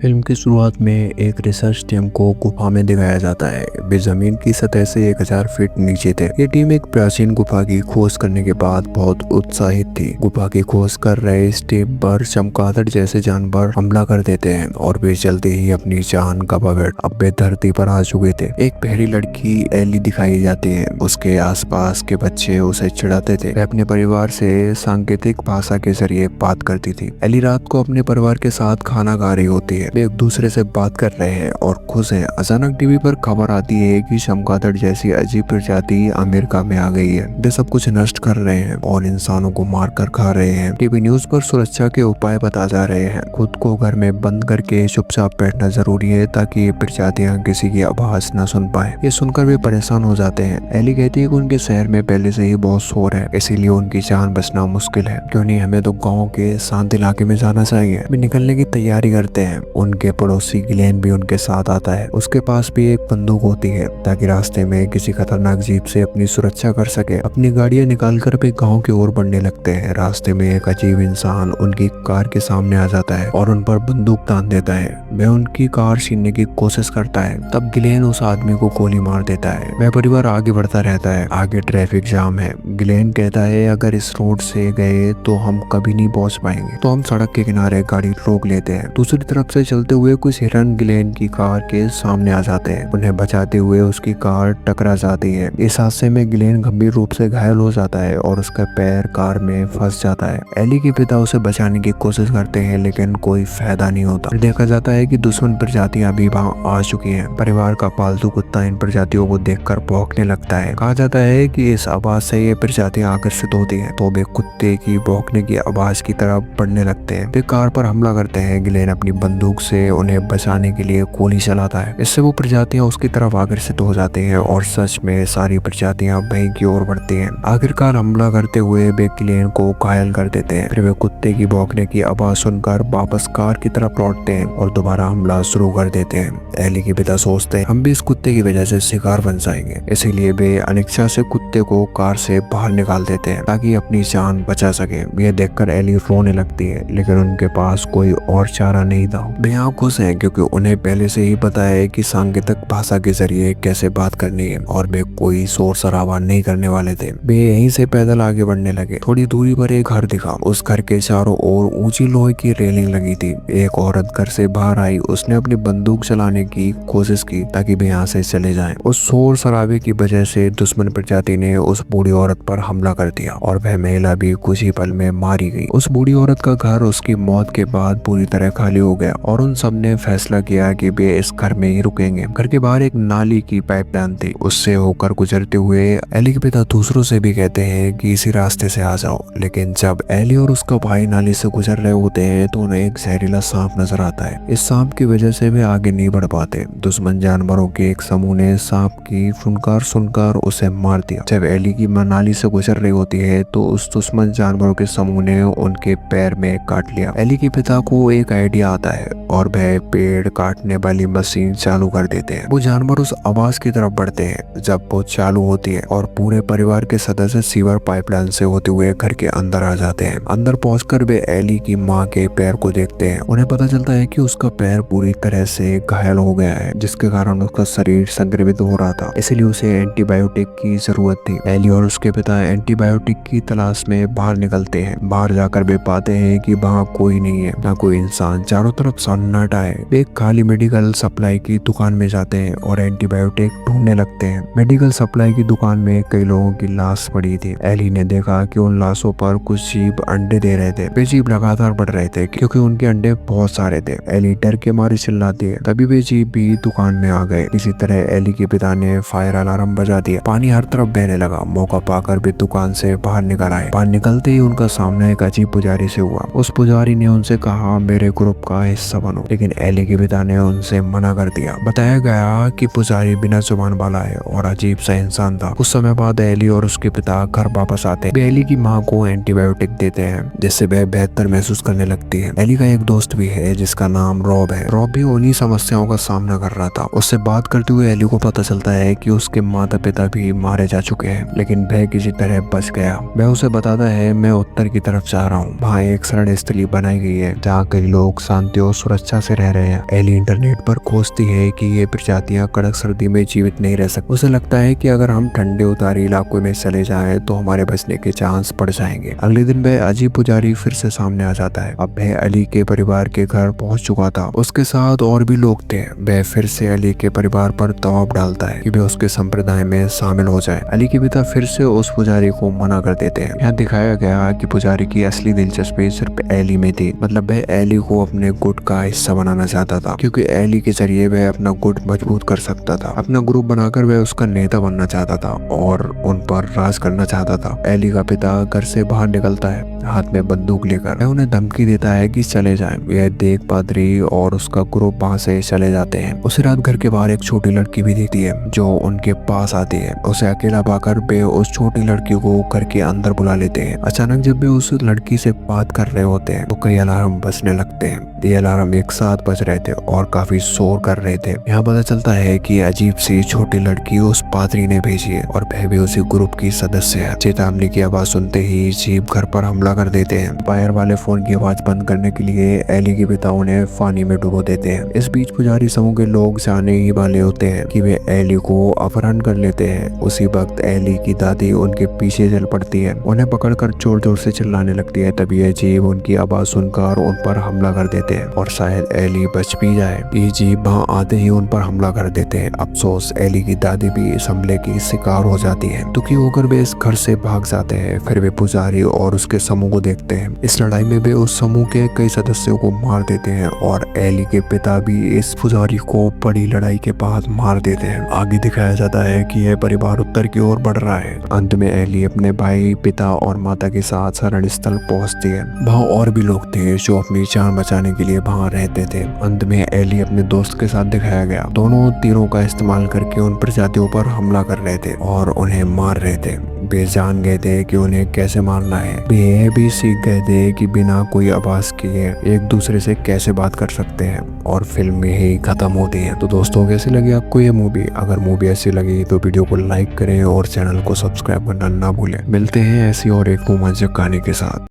Film की शुरुआत में एक रिसर्च टीम को गुफा में दिखाया जाता है। वे जमीन की सतह से 1000 फीट नीचे थे। ये टीम एक प्राचीन गुफा की खोज करने के बाद बहुत उत्साहित थी। गुफा की खोज कर रहे इस टीम पर चमगादड़ जैसे जानवर हमला कर देते हैं और वे जल्दी ही अपनी जान गंवा बैठ अब वे धरती पर आ चुके थे। एक पहली लड़की एली दिखाई जाती है। उसके आसपास के बच्चे उसे चिढ़ाते थे। वह अपने परिवार से सांकेतिक भाषा के जरिए बात करती थी। एली रात को अपने परिवार के साथ खाना खा रही होती है। वे एक दूसरे से बात कर रहे हैं और खुश हैं। अचानक टीवी पर खबर आती है कि चमगादड़ जैसी अजीब प्रजाति अमेरिका में आ गई है। वे सब कुछ नष्ट कर रहे हैं और इंसानों को मार कर खा रहे हैं। टीवी न्यूज पर सुरक्षा के उपाय बता जा रहे हैं। खुद को घर में बंद करके चुपचाप बैठना जरूरी है ताकि ये प्रजातियां किसी की आवाज न सुन पाए। ये सुनकर वे परेशान हो जाते हैं। एली कहती है कि उनके शहर में पहले से ही बहुत शोर है, इसीलिए उनकी जान बचना मुश्किल है। क्यों नहीं, हमें तो गाँव के शांत इलाके में जाना चाहिए। वे निकलने की तैयारी करते हैं। उनके पड़ोसी गिलेन भी उनके साथ आता है। उसके पास भी एक बंदूक होती है ताकि रास्ते में किसी खतरनाक जीप से अपनी सुरक्षा कर सके। अपनी गाड़ियां निकालकर वे गांव की ओर बढ़ने लगते हैं। रास्ते में एक अजीब इंसान उनकी कार के सामने आ जाता है और उन पर बंदूक तान देता है। वह उनकी कार छीनने की कोशिश करता है। तब गिलेन उस आदमी को गोली मार देता है। वह परिवार आगे बढ़ता रहता है। आगे ट्रैफिक जाम है। गिलेन कहता है, अगर इस रोड से गए तो हम कभी नहीं पहुंच पाएंगे। तो हम सड़क के किनारे गाड़ी रोक लेते हैं। दूसरी तरफ से चलते हुए कुछ हिरन गिलेन की कार के सामने आ जाते हैं। उन्हें बचाते हुए उसकी कार टकरा जाती है। इस हादसे में गिलेन गंभीर रूप से घायल हो जाता है और उसका पैर कार में फंस जाता है। एली के पिता उसे बचाने की कोशिश करते हैं लेकिन कोई फायदा नहीं होता। देखा जाता है कि दुश्मन प्रजातियां भी वहां आ चुकी हैं। परिवार का पालतू कुत्ता इन प्रजातियों को देखकर भौंकने लगता है। कहा जाता है कि इस आवाज से ये प्रजातियां आकर्षित होती हैं, तो वे कुत्ते की भौंकने की आवाज की तरफ बढ़ने लगते हैं। वे कार पर हमला करते हैं। गिलेन अपनी बंदूक से उन्हें बचाने के लिए गोली चलाता है। इससे वो प्रजातियां उसकी तरफ आकर्षित हो जाती हैं और सच में सारी प्रजातियां वहीं की ओर बढ़ती हैं। आखिरकार हमला करते हुए वे गिलेन को घायल कर देते हैं। फिर वे कुत्ते की भौंकने की आवाज सुनकर वापस कार की तरफ लौटते हैं और दोबारा हमला शुरू कर देते हैं। एली के पिता सोचते हैं, हम भी इस कुत्ते की वजह से शिकार बन जाएंगे। इसीलिए वे अनिच्छा से कुत्ते को कार से बाहर निकाल देते हैं ताकि अपनी जान बचा सके। यह देखकर एली रोने लगती है लेकिन उनके पास कोई और चारा नहीं था। वे यहाँ खुश हैं क्योंकि उन्हें पहले से ही पता है कि सांकेतिक भाषा के जरिए कैसे बात करनी है और वे कोई शोर शराबा नहीं करने वाले थे। वे यहीं से पैदल आगे बढ़ने लगे। थोड़ी दूरी पर एक घर दिखा। उस घर के चारों ओर ऊंची लोहे की रेलिंग लगी थी। एक औरत घर से बाहर आई। उसने अपनी बंदूक चलाने की कोशिश की ताकि वे यहाँ से चले जाएं। उस शोर शराबे की वजह से दुश्मन प्रजाति ने उस बूढ़ी औरत पर हमला कर दिया और वह महिला भी कुछ ही पल में मारी गई। उस बूढ़ी औरत का घर उसकी मौत के बाद पूरी तरह खाली हो गया और उन सब ने फैसला किया कि वे इस घर में ही रुकेंगे। घर के बाहर एक नाली की पाइपलाइन थी। उससे होकर गुजरते हुए एली के पिता दूसरों से भी कहते हैं कि इसी रास्ते से आ जाओ। लेकिन जब एली और उसका भाई नाली से गुजर रहे होते हैं तो उन्हें एक जहरीला सांप नजर आता है। इस सांप की वजह से वे आगे नहीं बढ़ पाते। दुश्मन जानवरों के एक समूह ने सांप की फुनकार सुनकर उसे मार दिया। जब एली की मां नाली से गुजर रही होती है तो उस दुश्मन जानवरों के समूह ने उनके पैर में काट लिया। एली के पिता को एक आइडिया आता है और वह पेड़ काटने वाली मशीन चालू कर देते हैं। वो जानवर उस आवाज की तरफ बढ़ते हैं। जब वो चालू होती है और पूरे परिवार के सदस्य सीवर पाइपलाइन से होते हुए घर के अंदर आ जाते हैं। अंदर पहुंचकर वे एली की मां के पैर को देखते हैं। उन्हें पता चलता है कि उसका पैर पूरी तरह से घायल हो गया है, जिसके कारण उसका शरीर संक्रमित हो रहा था। इसलिए उसे एंटीबायोटिक की जरूरत थी। एली और उसके पिता एंटीबायोटिक की तलाश में बाहर निकलते हैं। बाहर जाकर वे पाते हैं कि वहाँ कोई नहीं है, ना कोई इंसान। चारों तरफ सन्नाटा है। वे एक खाली मेडिकल सप्लाई की दुकान में जाते हैं और एंटीबायोटिक ढूंढने लगते हैं। मेडिकल सप्लाई की दुकान में कई लोगों की लाश पड़ी थी। एली ने देखा कि उन लाशों पर कुछ जीव अंडे दे रहे थे। वे जीव लगातार बढ़ रहे थे क्योंकि उनके अंडे बहुत सारे थे। एली डर के मारे चिल्लाती है। तभी वे जीव भी दुकान में आ गए। इसी तरह एली के पिता ने फायर अलार्म बजा दिया। पानी हर तरफ बहने लगा। मौका पाकर वे दुकान से बाहर निकल आए। बाहर निकलते ही उनका सामना एक अजीब पुजारी से हुआ। उस पुजारी ने उनसे कहा, मेरे ग्रुप का हिस्सा बनो। लेकिन एली के पिता ने उनसे मना कर दिया। बताया गया कि पुजारी बिना जुबान वाला है और अजीब सा इंसान था। कुछ समय बाद एली और उसके पिता घर वापस आते हैं। वे एली की माँ को एंटीबायोटिक देते हैं जिससे वह बेहतर महसूस करने लगती है। एली का एक दोस्त भी है जिसका नाम रॉ रॉब है। रॉब भी उन्हीं समस्याओं का सामना कर रहा था। उससे बात करते हुए एली को पता चलता है कि उसके माता पिता भी मारे जा चुके हैं, लेकिन वह किसी तरह बच गया। वह उसे बताता है, मैं उत्तर की तरफ जा रहा हूँ, वहाँ एक शरण स्थली बनाई गई है जहाँ कई लोग शांति और सुरक्षा से रह रहे हैं। एली इंटरनेट पर खोजती है कि ये प्रजातियां कड़क सर्दी में जीवित नहीं रह सकती। उसे लगता है कि अगर हम ठंडे उतारी इलाकों में चले जाएं तो हमारे बचने के चांस बढ़ जाएंगे। अगले दिन वह अजीब पुजारी फिर से सामने आ जाता है। अब वह अली के परिवार के घर पहुंच चुका था। उसके साथ और भी लोग थे। वह फिर से अली के परिवार पर दबाव डालता है कि वे उसके संप्रदाय में शामिल हो जाए। अली के पिता फिर से उस पुजारी को मना कर देते हैं। यहाँ दिखाया गया कि पुजारी की असली दिलचस्पी सिर्फ एली में थी। मतलब वह एली को अपने गुट का हिस्सा बनाना चाहता था, क्योंकि एली के जरिए वह अपना गुट मजबूत कर सकता था। अपना ग्रुप बनाकर वह उसका नेता बनना चाहता था और उन पर राज करना चाहता था। एली का पिता घर से बाहर निकलता है, हाथ में बंदूक लेकर। वह उन्हें धमकी देता है कि चले जाएं। यह देख पादरी और उसका ग्रुप वहाँ से चले जाते हैं। उसी रात घर के बाहर एक छोटी लड़की भी दिखती है जो उनके पास आती है। उसे अकेला पाकर वे उस छोटी लड़की को घर के अंदर बुला लेते हैं। अचानक जब वे उस लड़की से बात कर रहे होते हैं तो कई अलार्म बजने लगते हैं। ये अलार्म एक साथ बज रहे थे और काफी शोर कर रहे थे। यहाँ पता चलता है कि अजीब सी छोटी लड़की उस पादरी ने भेजी है और वह भी उसी ग्रुप की सदस्य है। चेतावनी की आवाज सुनते ही जीप घर पर हमला कर देते हैं। वायर वाले फोन की आवाज बंद करने के लिए एली के पिता उन्हें पानी में डुबो देते हैं। इस बीच पुजारी समूह के लोग जाने ही वाले होते हैं कि वे एली को अपहरण कर लेते हैं। उसी वक्त एली की दादी उनके पीछे चल पड़ती है, उन्हें पकड़कर जोर जोर से चिल्लाने लगती है। तभी ये जीव उनकी आवाज सुनकर उन पर हमला कर देते हैं और शायद एली बच भी जाए। ये जीव वहाँ आते ही उन पर हमला कर देते हैं। अफसोस एली की दादी भी इस हमले की शिकार हो जाती है। दुखी होकर वे इस घर से भाग जाते हैं। फिर वे पुजारी और उसके समूह को देखते हैं। इस लड़ाई में वे उस समूह के कई सदस्यों को मार देते हैं और एली के पिता भी इस पुजारी को बड़ी लड़ाई के बाद मार देते हैं। आगे दिखाया जाता है कि यह परिवार उत्तर की ओर बढ़ रहा है। अंत में एली अपने भाई, पिता और माता के साथ शरण स्थल पहुंचती है। वहाँ और भी लोग थे जो अपनी जान बचाने के लिए वहाँ रहते थे। अंत में एली अपने दोस्त के साथ दिखाया गया। दोनों तीरों का इस्तेमाल करके उन प्रजातियों पर हमला कर रहे थे और उन्हें मार रहे थे। वे जान गए थे कि उन्हें कैसे मारना है। वे यह भी सीख गए थे कि बिना कोई आवाज किए एक दूसरे से कैसे बात कर सकते हैं और फिल्म यही खत्म होती है। तो दोस्तों, कैसी लगी आपको ये मूवी? अगर मूवी ऐसी लगी तो वीडियो को लाइक करें और चैनल को सब्सक्राइब करना ना भूलें। मिलते हैं ऐसी और एक रोमांचक कहानी के साथ।